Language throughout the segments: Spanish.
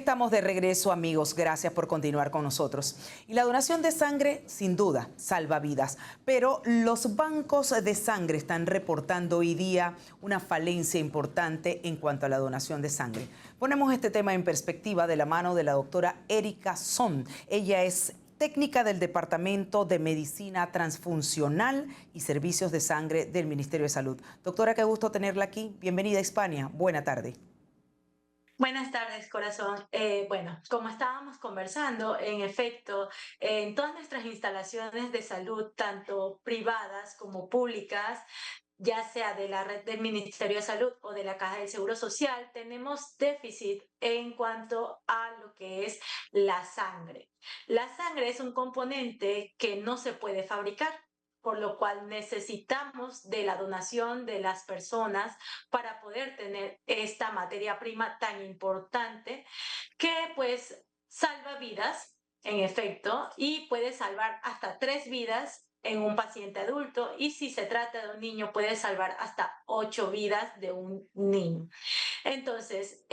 estamos de regreso, amigos. Gracias por continuar con nosotros. Y la donación de sangre, sin duda, salva vidas. Pero los bancos de sangre están reportando hoy día una falencia importante en cuanto a la donación de sangre. Ponemos este tema en perspectiva de la mano de la doctora Erika Son. Ella es técnica del Departamento de Medicina Transfuncional y Servicios de Sangre del Ministerio de Salud. Doctora, qué gusto tenerla aquí. Bienvenida a Hispania. Buena tarde. Buenas tardes, corazón. Bueno, como estábamos conversando, en efecto, en todas nuestras instalaciones de salud, tanto privadas como públicas, ya sea de la red del Ministerio de Salud o de la Caja del Seguro Social, tenemos déficit en cuanto a lo que es la sangre. La sangre es un componente que no se puede fabricar, por lo cual necesitamos de la donación de las personas para poder tener esta materia prima tan importante que pues salva vidas, en efecto, y puede salvar hasta 3 vidas en un paciente adulto, y si se trata de un niño puede salvar hasta 8 vidas de un niño. Entonces,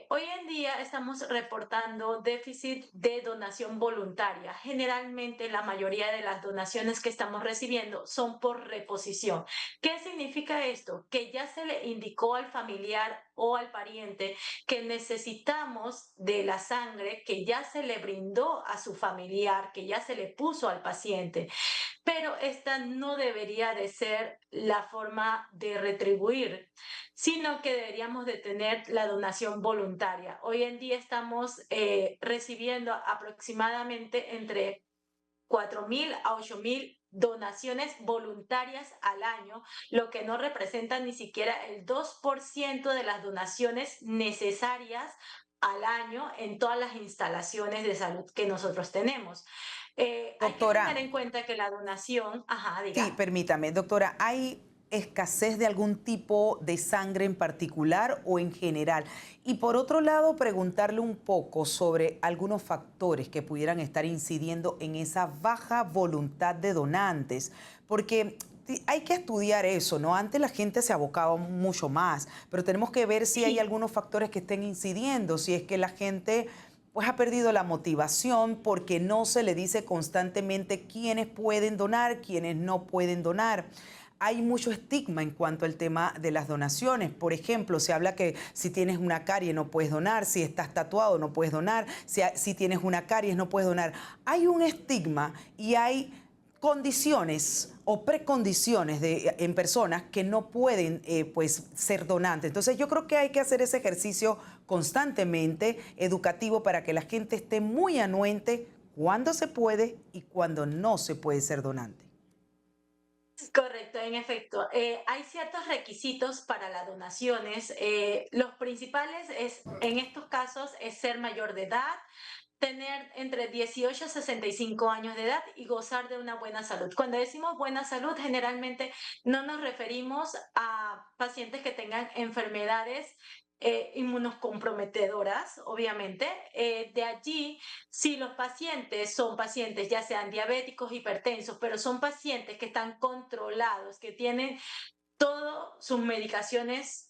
hoy en día estamos reportando déficit de donación voluntaria. Generalmente la mayoría de las donaciones que estamos recibiendo son por reposición. ¿Qué significa esto? Que ya se le indicó al familiar o al pariente que necesitamos de la sangre que ya se le brindó a su familiar, que ya se le puso al paciente, pero esta no debería de ser la forma de retribuir, sino que deberíamos de tener la donación voluntaria. Hoy en día estamos recibiendo aproximadamente entre 4.000 a 8.000 donaciones voluntarias al año, lo que no representa ni siquiera el 2% de las donaciones necesarias al año en todas las instalaciones de salud que nosotros tenemos. Hay que Doctora, tener en cuenta que la donación, ajá, sí, diga. permítame, doctora, ¿hay escasez de algún tipo de sangre en particular o en general? Y por otro lado, preguntarle un poco sobre algunos factores que pudieran estar incidiendo en esa baja voluntad de donantes, porque hay que estudiar eso, ¿no? Antes la gente se abocaba mucho más, pero tenemos que ver si hay Sí, algunos factores que estén incidiendo, si es que la gente pues ha perdido la motivación porque no se le dice constantemente quiénes pueden donar, quiénes no pueden donar. Hay mucho estigma en cuanto al tema de las donaciones. Por ejemplo, se habla que si tienes una carie no puedes donar, si estás tatuado no puedes donar, si tienes una caries no puedes donar. Hay un estigma y hay condiciones o precondiciones en personas que no pueden pues, ser donantes. Entonces yo creo que hay que hacer ese ejercicio constantemente educativo para que la gente esté muy anuente cuando se puede y cuando no se puede ser donante. correcto, en efecto. Hay ciertos requisitos para las donaciones. Los principales es, en estos casos, es ser mayor de edad, tener entre 18 a 65 años de edad y gozar de una buena salud. Cuando decimos buena salud, generalmente no nos referimos a pacientes que tengan enfermedades inmunocomprometedoras, obviamente. De allí, si los pacientes son pacientes ya sean diabéticos, hipertensos, pero son pacientes que están controlados, que tienen todas sus medicaciones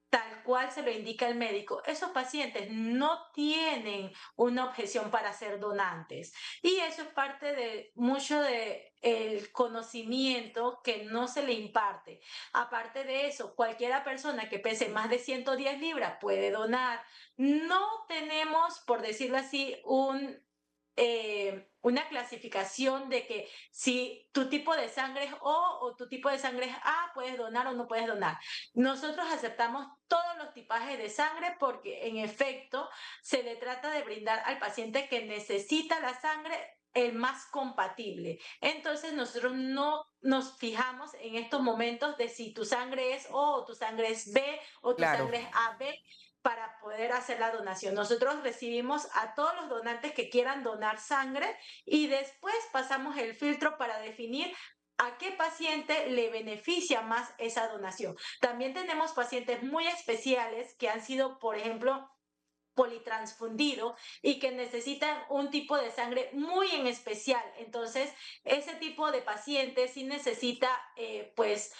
tal cual se lo indica el médico, esos pacientes no tienen una objeción para ser donantes. Y eso es parte de mucho de el conocimiento que no se le imparte. Aparte de eso, cualquiera persona que pese más de 110 libras puede donar. No tenemos, por decirlo así, una clasificación de que si tu tipo de sangre es O tu tipo de sangre es A, puedes donar o no puedes donar. Nosotros aceptamos todos los tipajes de sangre porque en efecto se le trata de brindar al paciente que necesita la sangre el más compatible. Entonces nosotros no nos fijamos en estos momentos de si tu sangre es O tu sangre es B o tu Claro. sangre es AB para poder hacer la donación. Nosotros recibimos a todos los donantes que quieran donar sangre y después pasamos el filtro para definir a qué paciente le beneficia más esa donación. También tenemos pacientes muy especiales que han sido, por ejemplo, politransfundidos y que necesitan un tipo de sangre muy en especial. Entonces, ese tipo de paciente sí necesita, pues,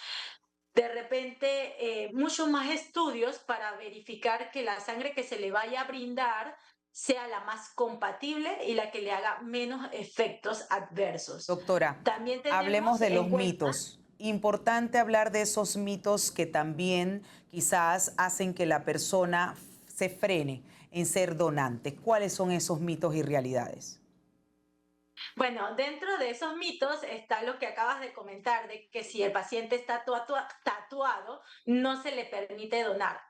de repente muchos más estudios para verificar que la sangre que se le vaya a brindar sea la más compatible y la que le haga menos efectos adversos. Doctora, También hablemos tenemos de los en cuenta, mitos. Importante hablar de esos mitos que también quizás hacen que la persona se frene en ser donante. ¿Cuáles son esos mitos y realidades? bueno, dentro de esos mitos está lo que acabas de comentar, de que si el paciente está tatuado, no se le permite donar.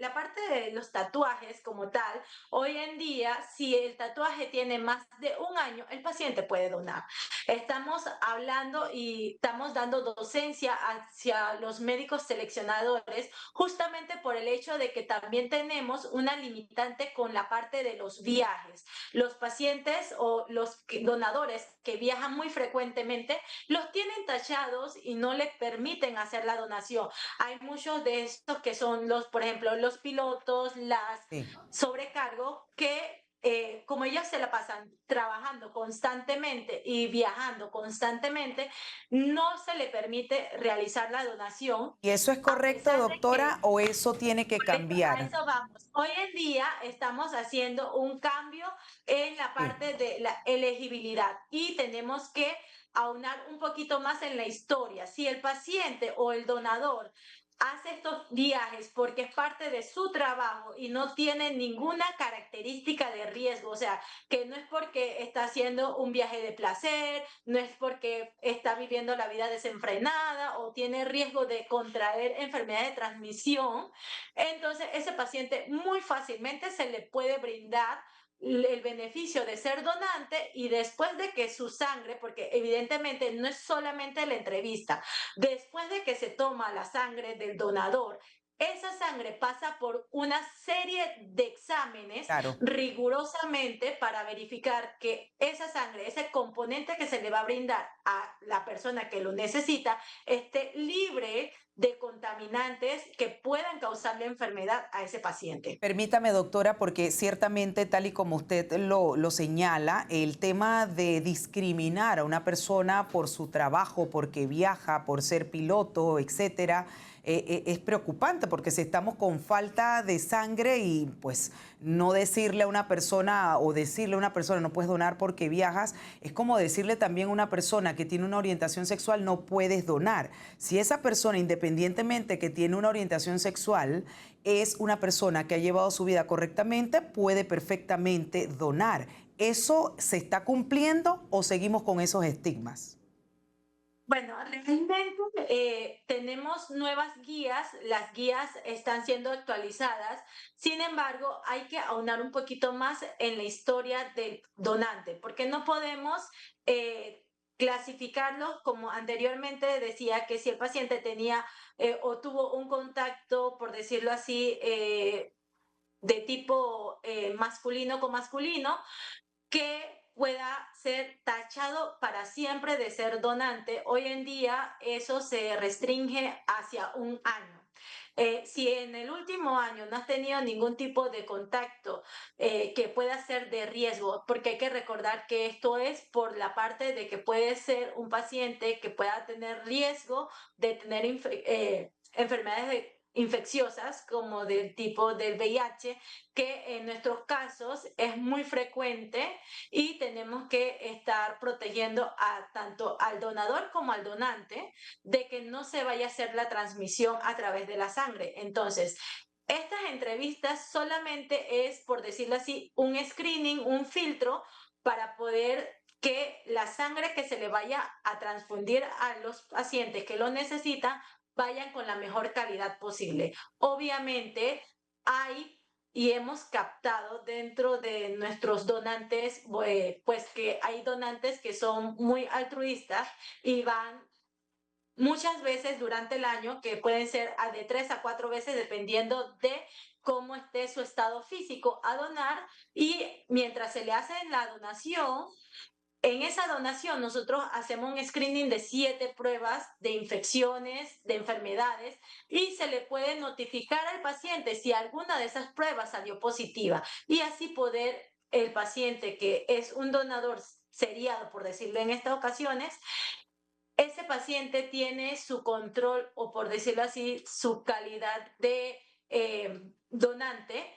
La parte de los tatuajes como tal, hoy en día, si el tatuaje tiene más de un año, el paciente puede donar. Estamos hablando y estamos dando docencia hacia los médicos seleccionadores justamente por el hecho de que también tenemos una limitante con la parte de los viajes. Los pacientes o los donadores que viajan muy frecuentemente los tienen tachados y no les permiten hacer la donación. Hay muchos de estos que son los, por ejemplo, los pilotos, las Sí. sobrecargo, que como ellos se la pasan trabajando constantemente y viajando constantemente, no se le permite realizar la donación, ¿Y eso es a correcto, pesar de que doctora, o eso tiene que a cambiar? eso vamos. Hoy en día estamos haciendo un cambio en la Sí. parte de la elegibilidad y tenemos que aunar un poquito más en la historia. Si el paciente o el donador hace estos viajes porque es parte de su trabajo y no tiene ninguna característica de riesgo, o sea, que no es porque está haciendo un viaje de placer, no es porque está viviendo la vida desenfrenada o tiene riesgo de contraer enfermedad de transmisión, entonces ese paciente muy fácilmente se le puede brindar el beneficio de ser donante y después de que su sangre, porque evidentemente no es solamente la entrevista, después de que se toma la sangre del donador, esa sangre pasa por una serie de exámenes Claro. rigurosamente para verificar que esa sangre, ese componente que se le va a brindar a la persona que lo necesita, esté libre de contaminantes que puedan causarle enfermedad a ese paciente. Permítame, doctora, porque ciertamente, tal y como usted lo señala, el tema de discriminar a una persona por su trabajo, porque viaja, por ser piloto, etcétera, es preocupante porque si estamos con falta de sangre y pues no decirle a una persona o decirle a una persona no puedes donar porque viajas, es como decirle también a una persona que tiene una orientación sexual no puedes donar. Si esa persona, independientemente que tiene una orientación sexual, es una persona que ha llevado su vida correctamente, puede perfectamente donar. ¿Eso se está cumpliendo o seguimos con esos estigmas? Bueno, realmente tenemos nuevas guías, las guías están siendo actualizadas, sin embargo, hay que aunar un poquito más en la historia del donante, porque no podemos clasificarlo como anteriormente decía que si el paciente tenía o tuvo un contacto, por decirlo así, de tipo masculino con masculino, que pueda ser tachado para siempre de ser donante. Hoy en día eso se restringe hacia un año. Si en el último año no has tenido ningún tipo de contacto que pueda ser de riesgo, porque hay que recordar que esto es por la parte de que puede ser un paciente que pueda tener riesgo de tener enfermedades infecciosas como del tipo del VIH, que en nuestros casos es muy frecuente y tenemos que estar protegiendo a tanto al donador como al donante de que no se vaya a hacer la transmisión a través de la sangre. Entonces, estas entrevistas solamente es, por decirlo así, un screening, un filtro para poder que la sangre que se le vaya a transfundir a los pacientes que lo necesitan vayan con la mejor calidad posible. Obviamente hay y hemos captado dentro de nuestros donantes, pues que hay donantes que son muy altruistas y van muchas veces durante el año, que pueden ser de 3 a 4 veces dependiendo de cómo esté su estado físico, a donar, y mientras se le hace la donación, en esa donación nosotros hacemos un screening de 7 pruebas de infecciones, de enfermedades, y se le puede notificar al paciente si alguna de esas pruebas salió positiva y así poder el paciente que es un donador seriado, por decirlo en estas ocasiones, ese paciente tiene su control o, por decirlo así, su calidad de donante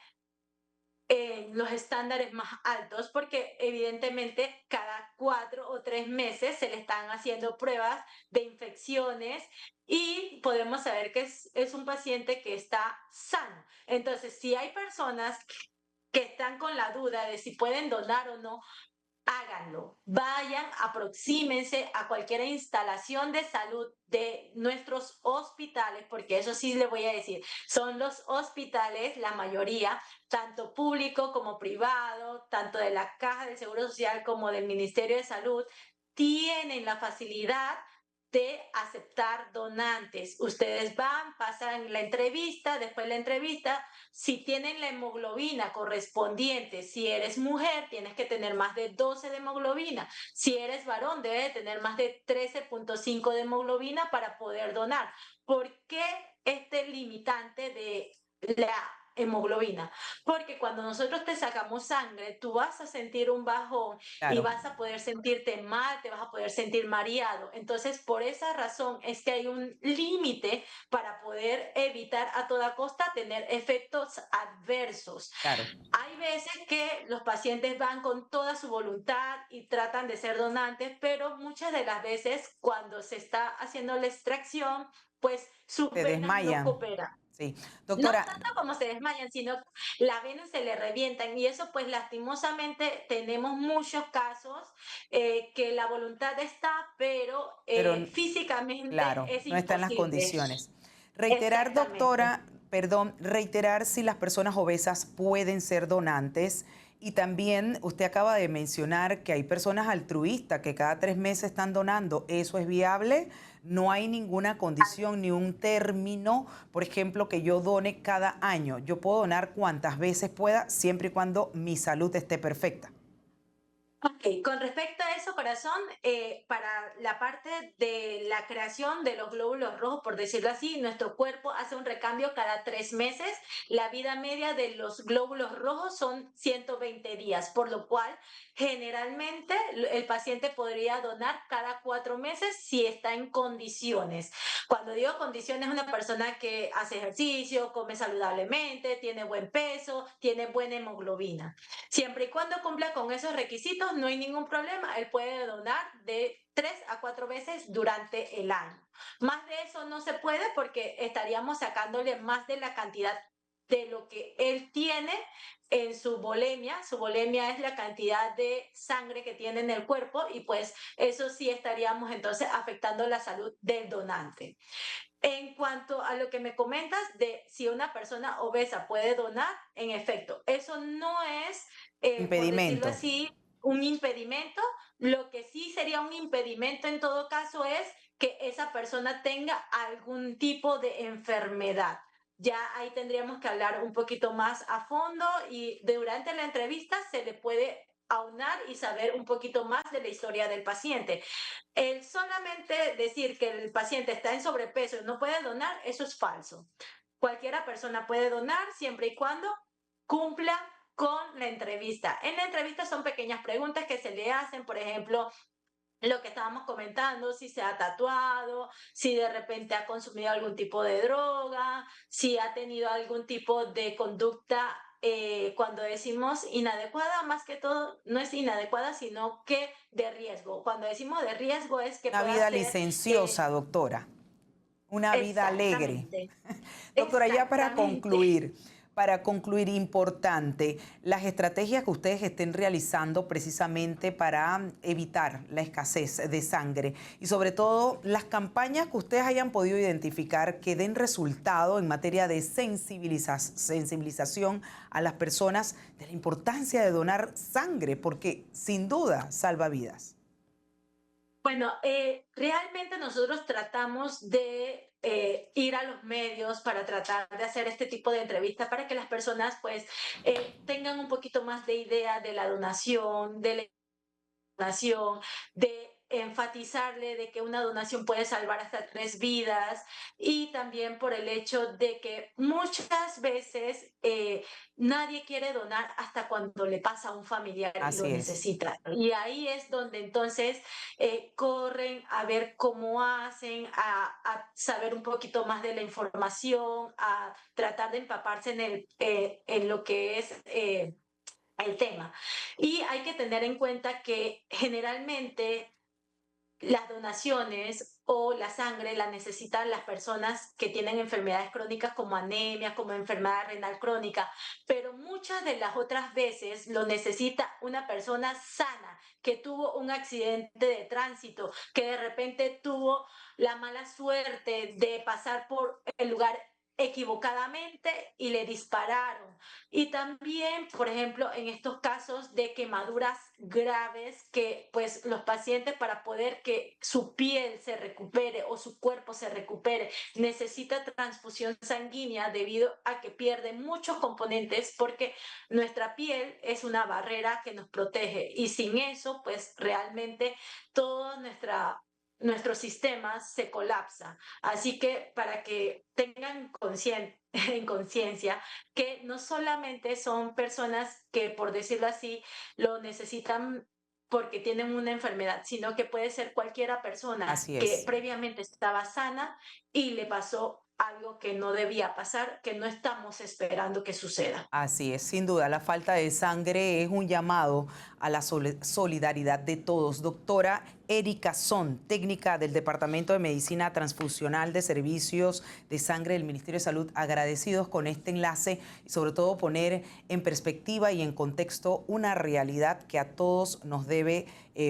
en los estándares más altos, porque evidentemente cada 4 o 3 meses se le están haciendo pruebas de infecciones y podemos saber que es un paciente que está sano. Entonces, si hay personas que están con la duda de si pueden donar o no, háganlo. Vayan, aproxímense a cualquier instalación de salud de nuestros hospitales, porque eso sí le voy a decir, son los hospitales, la mayoría, tanto público como privado, tanto de la Caja del Seguro Social como del Ministerio de Salud, tienen la facilidad de aceptar donantes. Ustedes van, pasan la entrevista, después de la entrevista, si tienen la hemoglobina correspondiente, si eres mujer, tienes que tener más de 12 de hemoglobina. Si eres varón, debe de tener más de 13.5 de hemoglobina para poder donar. ¿Por qué este limitante de la hemoglobina? Porque cuando nosotros te sacamos sangre, tú vas a sentir un bajón y Claro. vas a poder sentirte mal, te vas a poder sentir mareado. Entonces, por esa razón es que hay un límite para poder evitar a toda costa tener efectos adversos. Claro. Hay veces que los pacientes van con toda su voluntad y tratan de ser donantes, pero muchas de las veces cuando se está haciendo la extracción, pues sus Se venas no desmayan. cooperan. Sí. No Doctora, tanto como se desmayan, sino las venas se le revientan y eso pues lastimosamente tenemos muchos casos que la voluntad está, pero pero físicamente claro, es no están las imposible. condiciones. Reiterar, Exactamente. doctora, perdón, reiterar si las personas obesas pueden ser donantes. Y también usted acaba de mencionar que hay personas altruistas que cada 3 meses están donando. ¿Eso es viable? No hay ninguna condición ni un término, por ejemplo, que yo done cada año. Yo puedo donar cuantas veces pueda, siempre y cuando mi salud esté perfecta. Ok, con respecto a eso, corazón, para la parte de la creación de los glóbulos rojos, por decirlo así, nuestro cuerpo hace un recambio cada 3 meses. La vida media de los glóbulos rojos son 120 días, por lo cual generalmente el paciente podría donar cada 4 meses si está en condiciones. Cuando digo condiciones, una persona que hace ejercicio, come saludablemente, tiene buen peso, tiene buena hemoglobina. Siempre y cuando cumpla con esos requisitos, no hay ningún problema. Él puede donar de 3 a 4 veces durante el año. Más de eso no se puede porque estaríamos sacándole más de la cantidad de lo que él tiene en su volemia. Su volemia es la cantidad de sangre que tiene en el cuerpo y pues eso sí estaríamos entonces afectando la salud del donante. En cuanto a lo que me comentas de si una persona obesa puede donar, en efecto, eso no es, por decirlo Impedimento. así, un impedimento. Lo que sí sería un impedimento en todo caso es que esa persona tenga algún tipo de enfermedad. Ya ahí tendríamos que hablar un poquito más a fondo y durante la entrevista se le puede aunar y saber un poquito más de la historia del paciente. El solamente decir que el paciente está en sobrepeso y no puede donar, eso es falso. Cualquiera persona puede donar siempre y cuando cumpla con la entrevista. En la entrevista son pequeñas preguntas que se le hacen, por ejemplo, lo que estábamos comentando, si se ha tatuado, si de repente ha consumido algún tipo de droga, si ha tenido algún tipo de conducta, cuando decimos inadecuada, más que todo, no es inadecuada, sino que de riesgo. Cuando decimos de riesgo es que Una pueda vida ser, eh, licenciosa, doctora. Una vida alegre. exactamente, Doctora, ya exactamente. para concluir, importante, las estrategias que ustedes estén realizando precisamente para evitar la escasez de sangre y sobre todo las campañas que ustedes hayan podido identificar que den resultado en materia de sensibilización a las personas de la importancia de donar sangre, porque sin duda salva vidas. Bueno, realmente nosotros tratamos de ir a los medios para tratar de hacer este tipo de entrevistas para que las personas pues tengan un poquito más de idea de la donación, de la donación, de enfatizarle de que una donación puede salvar hasta 3 vidas, y también por el hecho de que muchas veces nadie quiere donar hasta cuando le pasa a un familiar y lo Así es. necesita. Y ahí es donde entonces corren a ver cómo hacen, a saber un poquito más de la información, a tratar de empaparse en lo que es el tema. Y hay que tener en cuenta que generalmente las donaciones o la sangre la necesitan las personas que tienen enfermedades crónicas como anemia, como enfermedad renal crónica, pero muchas de las otras veces lo necesita una persona sana que tuvo un accidente de tránsito, que de repente tuvo la mala suerte de pasar por el lugar equivocadamente y le dispararon. Y también, por ejemplo, en estos casos de quemaduras graves, que pues los pacientes, para poder que su piel se recupere o su cuerpo se recupere, necesita transfusión sanguínea debido a que pierde muchos componentes, porque nuestra piel es una barrera que nos protege, y sin eso pues realmente toda nuestro sistema se colapsa. Así que para que tengan en conciencia que no solamente son personas que, por decirlo así, lo necesitan porque tienen una enfermedad, sino que puede ser cualquiera persona Así que es. previamente estaba sana y le pasó algo que no debía pasar, que no estamos esperando que suceda. Así es, sin duda, la falta de sangre es un llamado a la solidaridad de todos. Doctora Erika Son, técnica del Departamento de Medicina Transfusional de Servicios de Sangre del Ministerio de Salud, agradecidos con este enlace y sobre todo poner en perspectiva y en contexto una realidad que a todos nos debe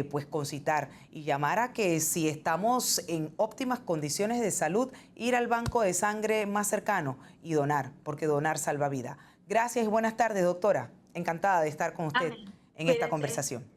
pues concitar y llamar a que si estamos en óptimas condiciones de salud, ir al banco de sangre más cercano y donar, porque donar salva vida. Gracias y buenas tardes, doctora. Encantada de estar con usted Amén. en esta Cuídese. conversación.